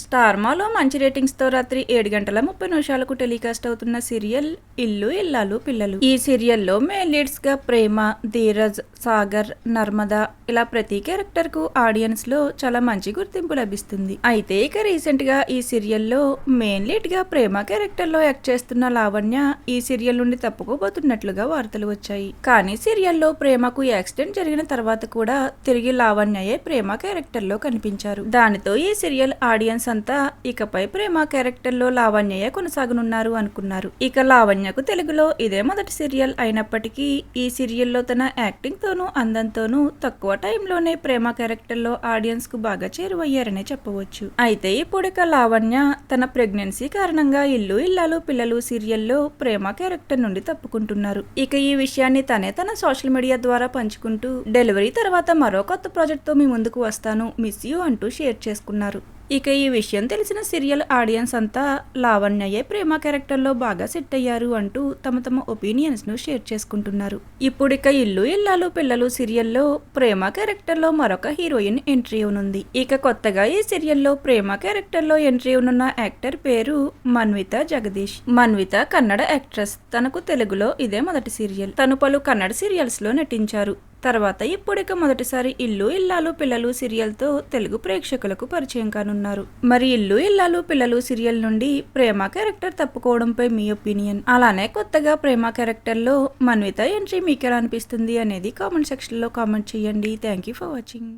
స్టార్మాలో మంచి రేటింగ్స్తో రాత్రి 7 గంటల 30 నిమిషాలకు టెలికాస్ట్ అవుతున్న సీరియల్ ఇల్లు ఇల్లాలు పిల్లలు. ఈ సీరియల్లో మెయిన్ లీడ్స్ గా ప్రేమ, ధీరజ్, సాగర్, నర్మద ఇలా ప్రతి క్యారెక్టర్ కు ఆడియన్స్ లో చాలా మంచి గుర్తింపు లభిస్తుంది. అయితే ఇక రీసెంట్ గా ఈ సీరియల్లో మెయిన్ లీడ్ గా ప్రేమ క్యారెక్టర్ లో యాక్ట్ చేస్తున్న లావణ్య ఈ సీరియల్ నుండి తప్పుకోబోతున్నట్లుగా వార్తలు వచ్చాయి. కానీ సీరియల్లో ప్రేమకు యాక్సిడెంట్ జరిగిన తర్వాత కూడా తిరిగి లావణ్యయే ప్రేమ క్యారెక్టర్ లో కనిపించారు. దానితో ఈ సీరియల్ ఆడియన్స్ అంతా ఇకపై ప్రేమ క్యారెక్టర్ లో లావణ్యయే కొనసాగనున్నారు అనుకున్నారు. ఇక లావణ్యకు తెలుగులో ఇదే మొదటి సీరియల్ అయినప్పటికీ ఈ సీరియల్లో తన యాక్టింగ్ తోనూ అందంతోనూ తక్కువ టైంలోనే ప్రేమ క్యారెక్టర్ లో ఆడియన్స్ కు బాగా చేరువయ్యారనే చెప్పవచ్చు. అయితే ఇప్పుడు ఇక లావణ్య తన ప్రెగ్నెన్సీ కారణంగా ఇల్లు ఇల్లాలు పిల్లలు సీరియల్లో ప్రేమ క్యారెక్టర్ నుండి తప్పుకుంటున్నారు. ఇక ఈ విషయాన్ని తన సోషల్ మీడియా ద్వారా పంచుకుంటూ డెలివరీ తర్వాత మరో కొత్త ప్రాజెక్ట్ తో మీ ముందుకు వస్తాను, మిస్ యూ అంటూ షేర్ చేసుకున్నారు. ఇక ఈ విషయం తెలిసిన సీరియల్ ఆడియన్స్ అంతా లావణ్యయే ప్రేమ క్యారెక్టర్ లో బాగా సెట్ అయ్యారు అంటూ తమ ఒపీనియన్స్ ను షేర్ చేసుకుంటున్నారు. ఇప్పుడు ఇక ఇల్లు ఇల్లాలు పిల్లలు సీరియల్లో ప్రేమ క్యారెక్టర్ లో మరొక హీరోయిన్ ఎంట్రీ అవనుంది. ఇక కొత్తగా ఈ సీరియల్లో ప్రేమ క్యారెక్టర్ లో ఎంట్రీ అవనున్న యాక్టర్ పేరు మన్విత జగదీష్. మన్విత కన్నడ యాక్ట్రెస్. తనకు తెలుగులో ఇదే మొదటి సీరియల్. తను పలు కన్నడ సీరియల్స్ లో నటించారు. తర్వాత ఇప్పుడిక మొదటిసారి ఇల్లు ఇల్లాలు పిల్లలు సీరియల్ తో తెలుగు ప్రేక్షకులకు పరిచయం కానున్నారు. మరి ఇల్లు ఇల్లాలు పిల్లలు సీరియల్ నుండి ప్రేమ క్యారెక్టర్ తప్పుకోవడంపై మీ ఒపీనియన్, అలానే కొత్తగా ప్రేమ క్యారెక్టర్ లో మన్విత ఎంట్రీ మీకు ఎలా అనిపిస్తుంది అనేది కామెంట్ సెక్షన్ లో కామెంట్ చేయండి. Thank you for watching.